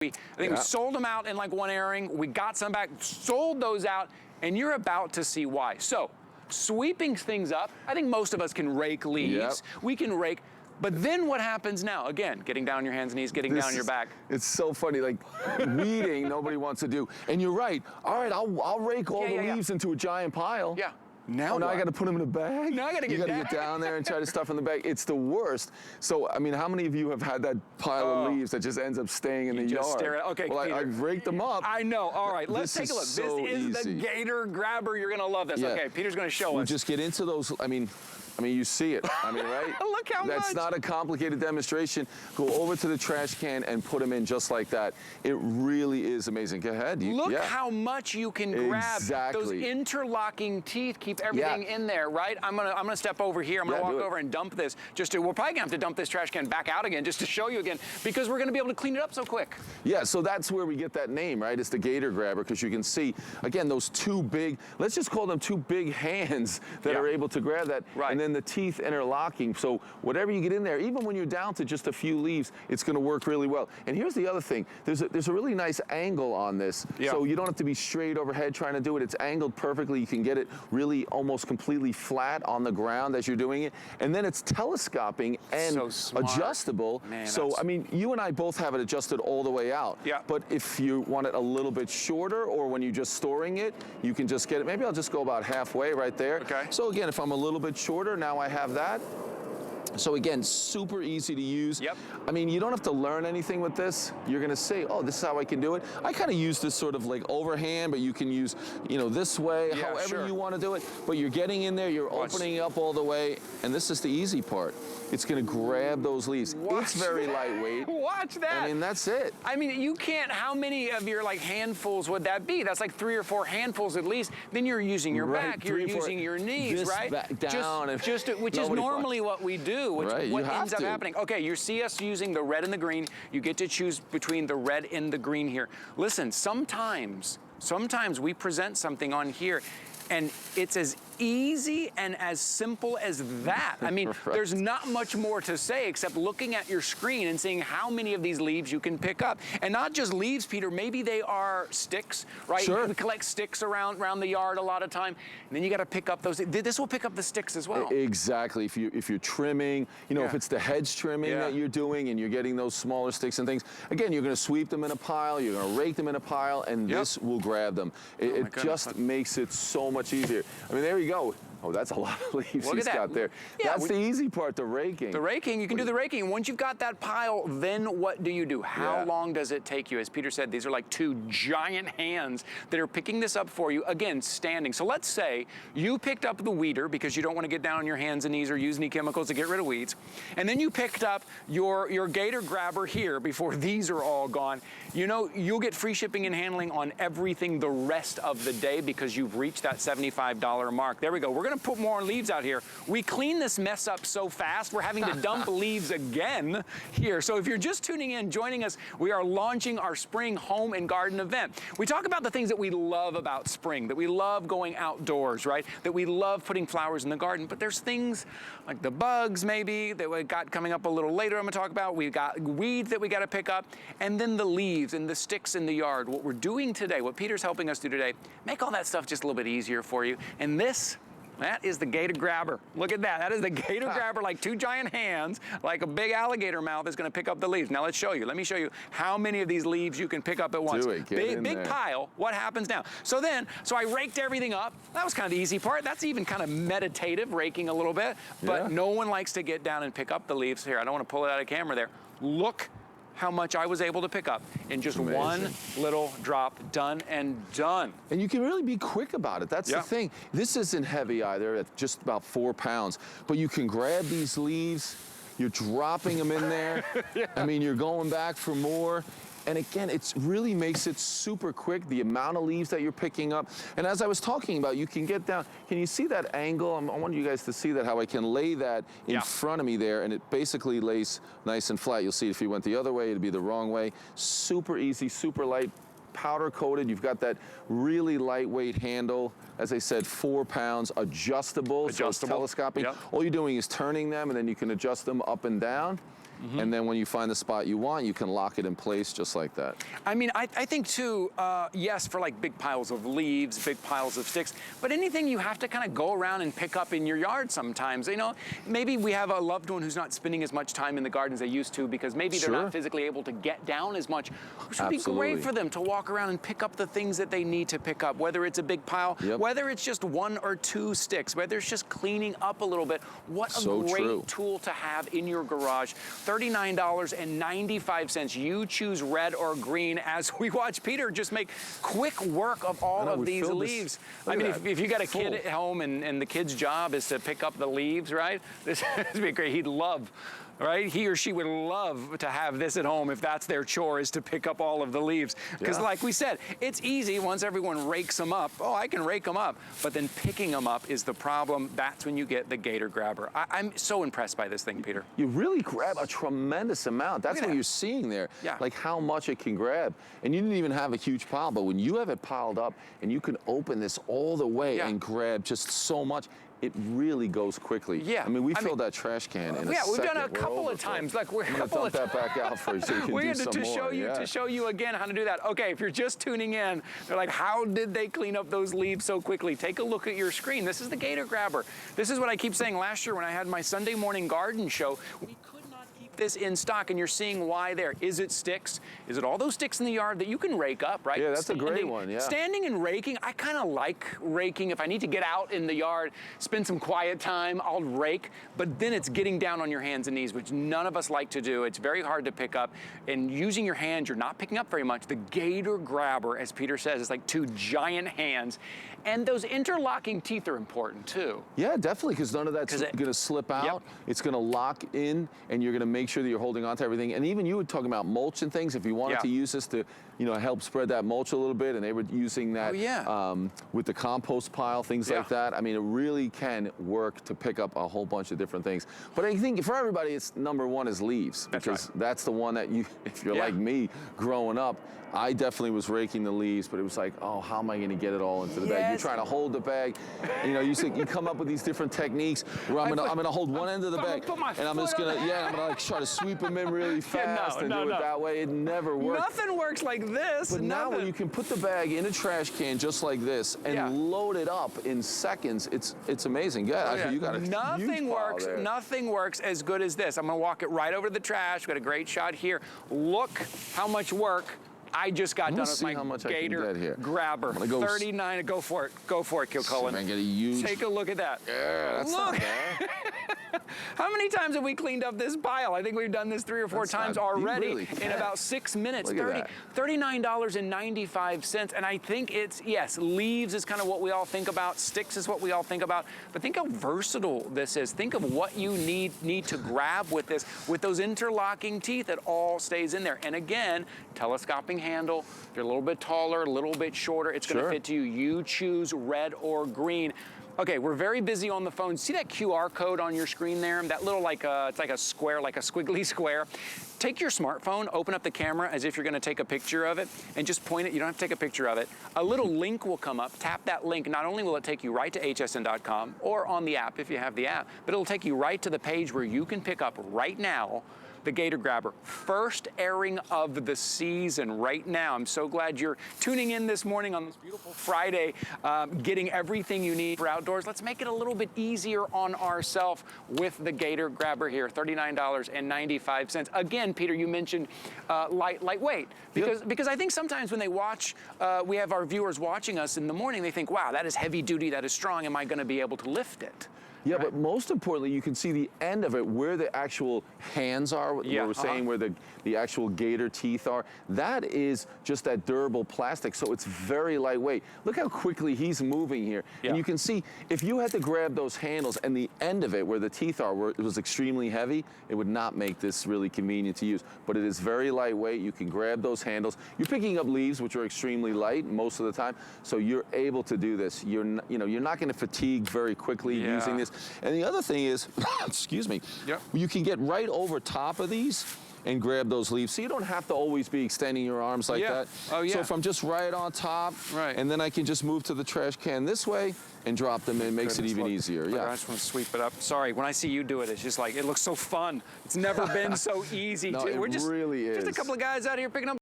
I think we sold them out in like one airing. We got some back, sold those out, and you're about to see why. So, sweeping things up, I think most of us can rake leaves. We can rake. But then what happens now? Again, getting down on your hands and knees, getting down on your back. It's so funny, like weeding, nobody wants to do. And you're right. All right, I'll rake all the leaves into a giant pile. Yeah. Now I got to put them in a bag? Now I got to get down there and try to stuff them in the bag. It's the worst. So, I mean, how many of you have had that pile of leaves that just ends up staying in the yard? Okay, well, I've raked them up. I know. All right, let's take a look. So this is the Gator Grabber. You're going to love this. Okay, Peter's going to show us. Just get into those. I mean, you see it. I mean, right? Look how much. That's not a complicated demonstration. Go over to the trash can and put them in just like that. It really is amazing. Go ahead. Look how much you can grab. Those interlocking teeth keep everything in there, right? I'm gonna step over here. I'm gonna walk over and dump this. We're probably gonna have to dump this trash can back out again just to show you again, because we're gonna be able to clean it up so quick. Yeah, so that's where we get that name, right? It's the Gator Grabber, because you can see, again, those two big, let's just call them two big hands that are able to grab that. Right. And then the teeth interlocking. So whatever you get in there, even when you're down to just a few leaves, it's going to work really well. And here's the other thing. There's a really nice angle on this. So you don't have to be straight overhead trying to do it. It's angled perfectly. You can get it really almost completely flat on the ground as you're doing it. And then it's telescoping and adjustable. Man, so, I mean, you and I both have it adjusted all the way out. But if you want it a little bit shorter, or when you're just storing it, you can just get it. Maybe I'll just go about halfway right there. So again, if I'm a little bit shorter, now I have that. So again, super easy to use. I mean, you don't have to learn anything with this. You're gonna say, oh, this is how I can do it. I kind of use this sort of like overhand, but you can use, this way, however you want to do it. But you're getting in there, you're opening up all the way, and this is the easy part. It's gonna grab those leaves. It's very lightweight. Watch that. I mean, that's it. I mean, you can't, how many of your like handfuls would that be? That's like 3 or 4 handfuls at least. Then you're using your back, you're using your knees, right? Back down. Which is normally what we do, what ends up happening. Okay, you see us using the red and the green. You get to choose between the red and the green here. Listen, sometimes we present something on here and it's as easy and as simple as that. I mean, there's not much more to say except looking at your screen and seeing how many of these leaves you can pick up. And not just leaves, Peter, maybe they are sticks, right? We collect sticks around the yard a lot of time, and then you gotta pick up those. This will pick up the sticks as well. Exactly, if you're trimming, if it's the hedge trimming that you're doing and you're getting those smaller sticks and things, again, you're gonna sweep them in a pile, you're gonna rake them in a pile, and this will grab them. It just makes it so much easier. I mean, there you go. Oh, that's a lot of leaves he's got there. That's the easy part, the raking. The raking, you can do the raking. Once you've got that pile, then what do you do? How long does it take you? As Peter said, these are like 2 giant hands that are picking this up for you, again, standing. So let's say you picked up the weeder because you don't want to get down on your hands and knees or use any chemicals to get rid of weeds. And then you picked up your Gator Grabber here before these are all gone. You'll get free shipping and handling on everything the rest of the day because you've reached that $75 mark. There we go. We're going to put more leaves out here. We clean this mess up so fast, we're having to dump leaves again here. So if you're just tuning in, joining us, we are launching our spring home and garden event. We talk about the things that we love about spring, that we love going outdoors, right? That we love putting flowers in the garden, but there's things like the bugs maybe that we got coming up a little later I'm gonna talk about. We've got weeds that we gotta pick up, and then the leaves and the sticks in the yard. What we're doing today, what Peter's helping us do today, make all that stuff just a little bit easier for you. And that is the Gator Grabber. Look at that. That is the Gator Grabber, like 2 giant hands, like a big alligator mouth is gonna pick up the leaves. Now let's show you. Let me show you how many of these leaves you can pick up at once. Big pile. What happens now? So I raked everything up. That was kind of the easy part. That's even kind of meditative, raking a little bit. But no one likes to get down and pick up the leaves. Here, I don't want to pull it out of camera there. Look how much I was able to pick up in just one little drop, done and done. And you can really be quick about it. That's the thing. This isn't heavy either, at just about 4 pounds, but you can grab these leaves, you're dropping them in there. I mean, you're going back for more. And again, it really makes it super quick, the amount of leaves that you're picking up. And as I was talking about, you can get down. Can you see that angle? I want you guys to see that, how I can lay that in front of me there, and it basically lays nice and flat. You'll see if you went the other way, it'd be the wrong way. Super easy, super light, powder coated. You've got that really lightweight handle. As I said, 4 pounds, adjustable. So it's telescoping. All you're doing is turning them, and then you can adjust them up and down. and then when you find the spot you want, you can lock it in place just like that. I mean, I think too, yes, for like big piles of leaves, big piles of sticks, but anything you have to kind of go around and pick up in your yard sometimes. You know, maybe we have a loved one who's not spending as much time in the garden as they used to because maybe they're not physically able to get down as much. Which would be great for them to walk around and pick up the things that they need to pick up, whether it's a big pile, whether it's just 1 or 2 sticks, whether it's just cleaning up a little bit. What a great tool to have in your garage. $39.95. You choose red or green as we watch Peter just make quick work of all of these leaves. I mean, if you got a kid at home and the kid's job is to pick up the leaves, right? This would be great. He'd love, right? He or she would love to have this at home if that's their chore, is to pick up all of the leaves. Because like we said, it's easy once everyone rakes them up. Oh, I can rake them up. But then picking them up is the problem. That's when you get the Gator Grabber. I'm so impressed by this thing, Peter. You really grab a tremendous amount. That's what you're seeing there. Like how much it can grab. And you didn't even have a huge pile, but when you have it piled up and you can open this all the way and grab just so much, it really goes quickly. I mean, we filled that trash can in a second. We've done it a couple of times. Like we're gonna dump that back out for you so you can do some more. To show you again how to do that. Okay, if you're just tuning in, they're like, how did they clean up those leaves so quickly? Take a look at your screen. This is the Gator Grabber. This is what I keep saying last year when I had my Sunday morning garden show. We could not keep this in stock, and you're seeing why there. Is it sticks? Is it all those sticks in the yard that you can rake up, right? Yeah, that's a great one, Standing and raking, I kind of like raking. If I need to get out in the yard, spend some quiet time, I'll rake, but then it's getting down on your hands and knees, which none of us like to do. It's very hard to pick up, and using your hands, you're not picking up very much. The Gator Grabber, as Peter says, is like 2 giant hands, and those interlocking teeth are important too. Yeah, definitely, because none of that's gonna slip out. It's gonna lock in, and you're gonna make sure that you're holding on to everything. And even you were talking about mulch and things. If you wanted to use this to, you know, help spread that mulch a little bit, and they were using that with the compost pile, things like that. I mean, it really can work to pick up a whole bunch of different things. But I think for everybody, it's #1 is leaves, because that's the one that you, if you're like me, growing up, I definitely was raking the leaves, but it was like, oh, how am I going to get it all into the bag? You're trying to hold the bag. You know, you come up with these different techniques where I'm gonna hold one end of the bag, and I'm just gonna, I'm gonna like try to sweep them in really fast and do it that way. It never works. Nothing works like this. But now when you can put the bag in a trash can just like this and load it up in seconds, it's amazing. You got a Nothing works as good as this. I'm gonna walk it right over to the trash. We've got a great shot here. Look how much work I just got done with my Gator Grabber. 39. Go for it. Go for it, Kilcullen. Take a look at that. Yeah, that's not bad. How many times have we cleaned up this pile? I think we've done this 3 or 4 times already in about 6 minutes. $39.95. And I think it's, leaves is kind of what we all think about. Sticks is what we all think about. But think how versatile this is. Think of what you need to grab with this. With those interlocking teeth, it all stays in there. And again, telescoping handle. If you're a little bit taller, a little bit shorter, it's going to fit to you. You choose red or green. Okay, we're very busy on the phone. See that QR code on your screen there? That little, it's like a square, like a squiggly square. Take your smartphone, open up the camera as if you're gonna take a picture of it, and just point it. You don't have to take a picture of it. A little link will come up. Tap that link. Not only will it take you right to hsn.com or on the app if you have the app, but it'll take you right to the page where you can pick up right now the Gator Grabber. First airing of the season right now. I'm so glad you're tuning in this morning on this beautiful Friday, getting everything you need for outdoors. Let's make it a little bit easier on ourselves with the Gator Grabber here, $39.95. Again, Peter, you mentioned lightweight, because I think sometimes when they watch, we have our viewers watching us in the morning, they think, wow, that is heavy duty, that is strong. Am I going to be able to lift it? Yeah, but most importantly, you can see the end of it, where the actual hands are, where we're saying where the actual gator teeth are. That is just that durable plastic, so it's very lightweight. Look how quickly he's moving here. And you can see, if you had to grab those handles and the end of it, where the teeth are, where it was extremely heavy, it would not make this really convenient to use. But it is very lightweight. You can grab those handles. You're picking up leaves, which are extremely light most of the time, so you're able to do this. You're not going to fatigue very quickly using this. And the other thing is, excuse me, you can get right over top of these and grab those leaves. So you don't have to always be extending your arms like that. Oh, yeah. So if I'm just right on top, and then I can just move to the trash can this way and drop them in, makes it even easier. Look, I just want to sweep it up. Sorry, when I see you do it, it's just like, it looks so fun. It's never been so easy. No, it We're just, really is. Just a couple of guys out here picking up